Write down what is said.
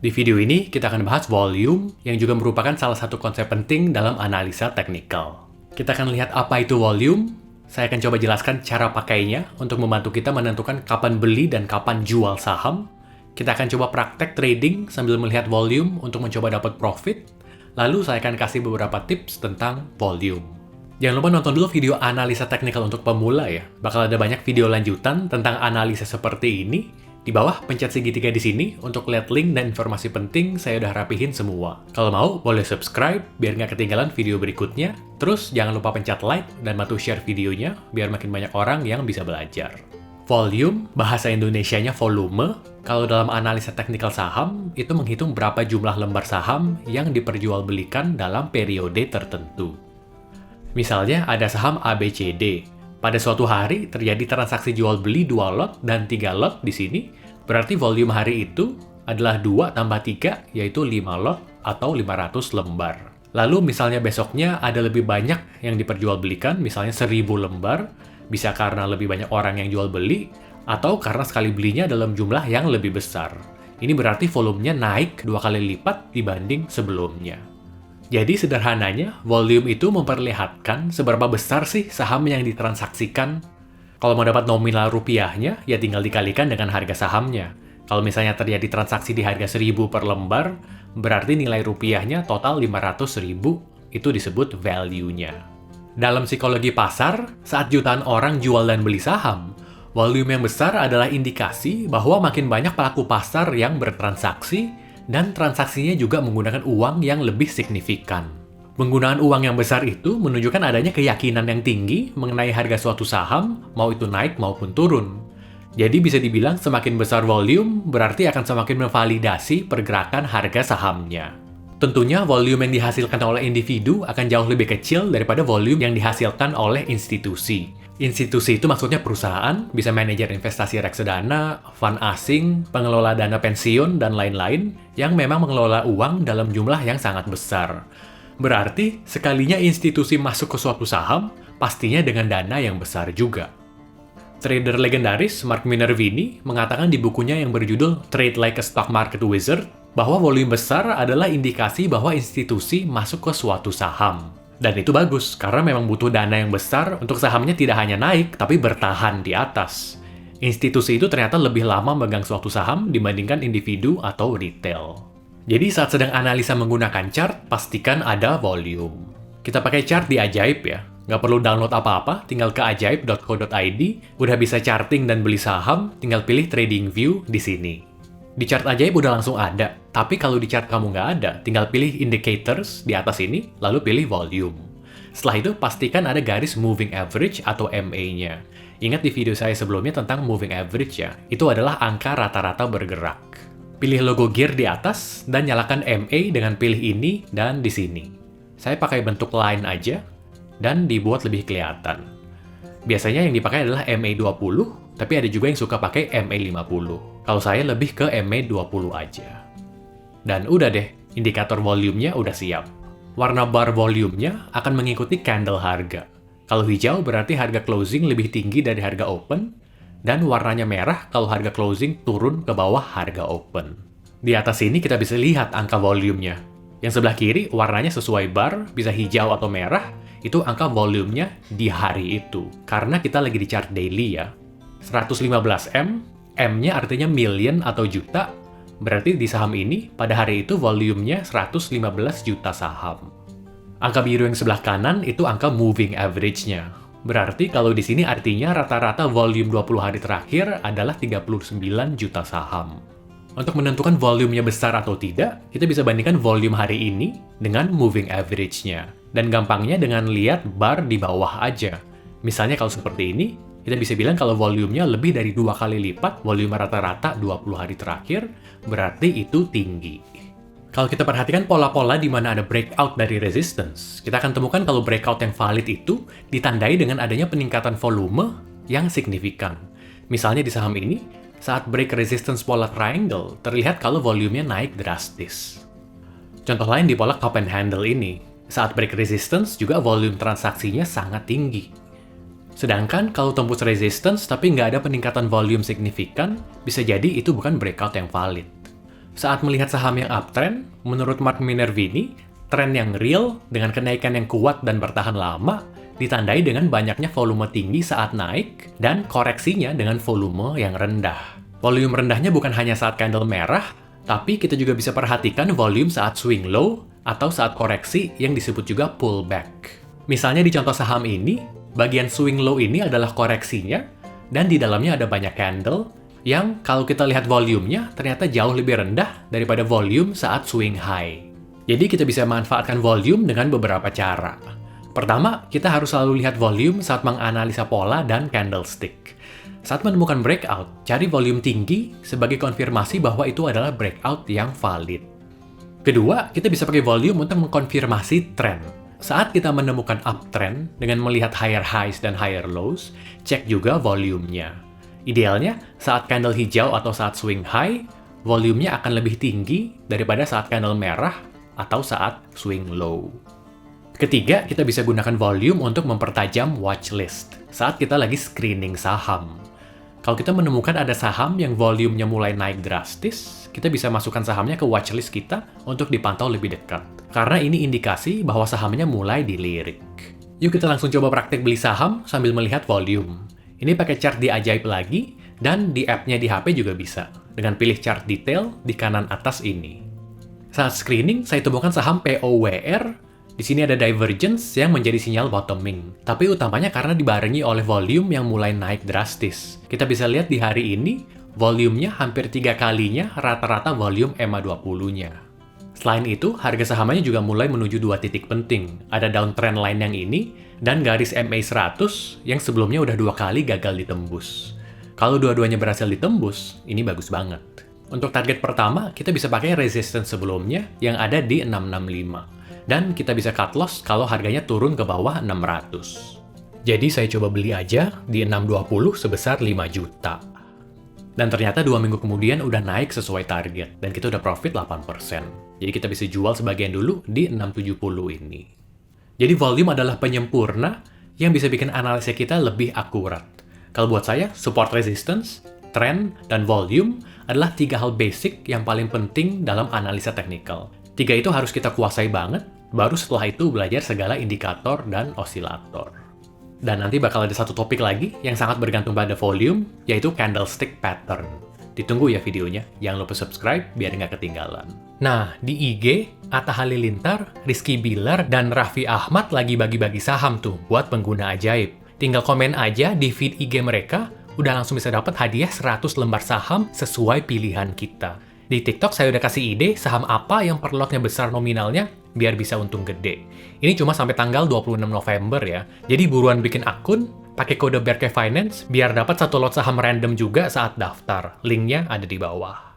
Di video ini, kita akan bahas volume, yang juga merupakan salah satu konsep penting dalam analisa teknikal. Kita akan lihat apa itu volume, saya akan coba jelaskan cara pakainya untuk membantu kita menentukan kapan beli dan kapan jual saham. Kita akan coba praktek trading sambil melihat volume untuk mencoba dapat profit, lalu saya akan kasih beberapa tips tentang volume. Jangan lupa nonton dulu video analisa teknikal untuk pemula ya, bakal ada banyak video lanjutan tentang analisa seperti ini. Di bawah, pencet segitiga di sini untuk lihat link dan informasi penting saya udah rapihin semua. Kalau mau, boleh subscribe biar nggak ketinggalan video berikutnya. Terus, jangan lupa pencet like dan bantu share videonya biar makin banyak orang yang bisa belajar. Volume, bahasa Indonesianya volume. Kalau dalam analisa teknikal saham, itu menghitung berapa jumlah lembar saham yang diperjualbelikan dalam periode tertentu. Misalnya, ada saham ABCD. Pada suatu hari, terjadi transaksi jual-beli 2 lot dan 3 lot di sini, berarti volume hari itu adalah 2 tambah 3, yaitu 5 lot atau 500 lembar. Lalu misalnya besoknya ada lebih banyak yang diperjualbelikan, misalnya 1000 lembar, bisa karena lebih banyak orang yang jual beli, atau karena sekali belinya dalam jumlah yang lebih besar. Ini berarti volumenya naik 2 kali lipat dibanding sebelumnya. Jadi sederhananya, volume itu memperlihatkan seberapa besar sih saham yang ditransaksikan. Kalau mau dapat nominal rupiahnya, ya tinggal dikalikan dengan harga sahamnya. Kalau misalnya terjadi transaksi di harga 1000 per lembar, berarti nilai rupiahnya total 500.000, itu disebut value-nya. Dalam psikologi pasar, saat jutaan orang jual dan beli saham, volume yang besar adalah indikasi bahwa makin banyak pelaku pasar yang bertransaksi, dan transaksinya juga menggunakan uang yang lebih signifikan. Penggunaan uang yang besar itu menunjukkan adanya keyakinan yang tinggi mengenai harga suatu saham, mau itu naik maupun turun. Jadi bisa dibilang semakin besar volume, berarti akan semakin memvalidasi pergerakan harga sahamnya. Tentunya volume yang dihasilkan oleh individu akan jauh lebih kecil daripada volume yang dihasilkan oleh institusi. Institusi itu maksudnya perusahaan, bisa manajer investasi reksadana, fund asing, pengelola dana pensiun, dan lain-lain yang memang mengelola uang dalam jumlah yang sangat besar. Berarti, sekalinya institusi masuk ke suatu saham, pastinya dengan dana yang besar juga. Trader legendaris Mark Minervini mengatakan di bukunya yang berjudul Trade Like a Stock Market Wizard bahwa volume besar adalah indikasi bahwa institusi masuk ke suatu saham. Dan itu bagus, karena memang butuh dana yang besar untuk sahamnya tidak hanya naik, tapi bertahan di atas. Institusi itu ternyata lebih lama megang suatu saham dibandingkan individu atau retail. Jadi saat sedang analisa menggunakan chart, pastikan ada volume. Kita pakai chart di Ajaib ya. Nggak perlu download apa-apa, tinggal ke ajaib.co.id, udah bisa charting dan beli saham, tinggal pilih Trading View di sini. Di chart Ajaib udah langsung ada, tapi kalau di chart kamu nggak ada, tinggal pilih Indicators di atas ini, lalu pilih Volume. Setelah itu, pastikan ada garis Moving Average atau MA-nya. Ingat di video saya sebelumnya tentang Moving Average ya, itu adalah angka rata-rata bergerak. Pilih logo gear di atas, dan nyalakan MA dengan pilih ini dan di sini. Saya pakai bentuk line aja, dan dibuat lebih kelihatan. Biasanya yang dipakai adalah MA20, tapi ada juga yang suka pakai MA50. Kalau saya lebih ke MA20 aja. Dan udah deh, indikator volumenya udah siap. Warna bar volumenya akan mengikuti candle harga. Kalau hijau berarti harga closing lebih tinggi dari harga open, dan warnanya merah kalau harga closing turun ke bawah harga open. Di atas ini kita bisa lihat angka volumenya. Yang sebelah kiri warnanya sesuai bar, bisa hijau atau merah, itu angka volumenya di hari itu. Karena kita lagi di chart daily ya. 115M, M-nya artinya million atau juta, berarti di saham ini pada hari itu volumenya 115 juta saham. Angka biru yang sebelah kanan itu angka moving average-nya. Berarti kalau di sini artinya rata-rata volume 20 hari terakhir adalah 39 juta saham. Untuk menentukan volumenya besar atau tidak, kita bisa bandingkan volume hari ini dengan moving average-nya. Dan gampangnya dengan lihat bar di bawah aja. Misalnya kalau seperti ini, kita bisa bilang kalau volumenya lebih dari 2 kali lipat volume rata-rata 20 hari terakhir, berarti itu tinggi. Kalau kita perhatikan pola-pola di mana ada breakout dari resistance, kita akan temukan kalau breakout yang valid itu ditandai dengan adanya peningkatan volume yang signifikan. Misalnya di saham ini, saat break resistance pola triangle, terlihat kalau volumenya naik drastis. Contoh lain di pola cup and handle ini, saat break resistance juga volume transaksinya sangat tinggi. Sedangkan kalau tembus resistance tapi nggak ada peningkatan volume signifikan, bisa jadi itu bukan breakout yang valid. Saat melihat saham yang uptrend, menurut Mark Minervini, tren yang real dengan kenaikan yang kuat dan bertahan lama ditandai dengan banyaknya volume tinggi saat naik dan koreksinya dengan volume yang rendah. Volume rendahnya bukan hanya saat candle merah, tapi kita juga bisa perhatikan volume saat swing low atau saat koreksi yang disebut juga pullback. Misalnya di contoh saham ini, bagian swing low ini adalah koreksinya, dan di dalamnya ada banyak candle, yang kalau kita lihat volumenya ternyata jauh lebih rendah daripada volume saat swing high. Jadi kita bisa manfaatkan volume dengan beberapa cara. Pertama, kita harus selalu lihat volume saat menganalisa pola dan candlestick. Saat menemukan breakout, cari volume tinggi sebagai konfirmasi bahwa itu adalah breakout yang valid. Kedua, kita bisa pakai volume untuk mengkonfirmasi tren. Saat kita menemukan uptrend dengan melihat higher highs dan higher lows, cek juga volumenya. Idealnya, saat candle hijau atau saat swing high, volumenya akan lebih tinggi daripada saat candle merah atau saat swing low. Ketiga, kita bisa gunakan volume untuk mempertajam watchlist saat kita lagi screening saham. Kalau kita menemukan ada saham yang volumenya mulai naik drastis, kita bisa masukkan sahamnya ke watchlist kita untuk dipantau lebih dekat. Karena ini indikasi bahwa sahamnya mulai dilirik. Yuk kita langsung coba praktek beli saham sambil melihat volume. Ini pakai chart di Ajaib lagi, dan di app-nya di HP juga bisa, dengan pilih chart detail di kanan atas ini. Saat screening, saya temukan saham POWR. Di sini ada divergence yang menjadi sinyal bottoming, tapi utamanya karena dibarengi oleh volume yang mulai naik drastis. Kita bisa lihat di hari ini, volumenya hampir 3 kalinya rata-rata volume EMA 20-nya. Selain itu, harga sahamnya juga mulai menuju 2 titik penting. Ada downtrend line yang ini, dan garis MA 100 yang sebelumnya udah 2 kali gagal ditembus. Kalau dua-duanya berhasil ditembus, ini bagus banget. Untuk target pertama, kita bisa pakai resistance sebelumnya yang ada di 665. Dan kita bisa cut loss kalau harganya turun ke bawah 600. Jadi saya coba beli aja di 620 sebesar 5 juta. Dan ternyata 2 minggu kemudian udah naik sesuai target, dan kita udah profit 8%. Jadi kita bisa jual sebagian dulu di 670 ini. Jadi volume adalah penyempurna yang bisa bikin analisa kita lebih akurat. Kalau buat saya, support resistance, trend, dan volume adalah 3 hal basic yang paling penting dalam analisa teknikal. 3 itu harus kita kuasai banget, baru setelah itu belajar segala indikator dan osilator. Dan nanti bakal ada satu topik lagi yang sangat bergantung pada volume, yaitu candlestick pattern. Ditunggu ya videonya, jangan lupa subscribe biar nggak ketinggalan. Nah, di IG, Atta Halilintar, Rizky Bilar, dan Raffi Ahmad lagi bagi-bagi saham tuh buat pengguna Ajaib. Tinggal komen aja di feed IG mereka, udah langsung bisa dapat hadiah 100 lembar saham sesuai pilihan kita. Di TikTok saya udah kasih ide saham apa yang per lotnya besar nominalnya, biar bisa untung gede. Ini cuma sampai tanggal 26 November ya. Jadi buruan bikin akun, pakai kode BRK Finance, biar dapat 1 lot saham random juga saat daftar. Linknya ada di bawah.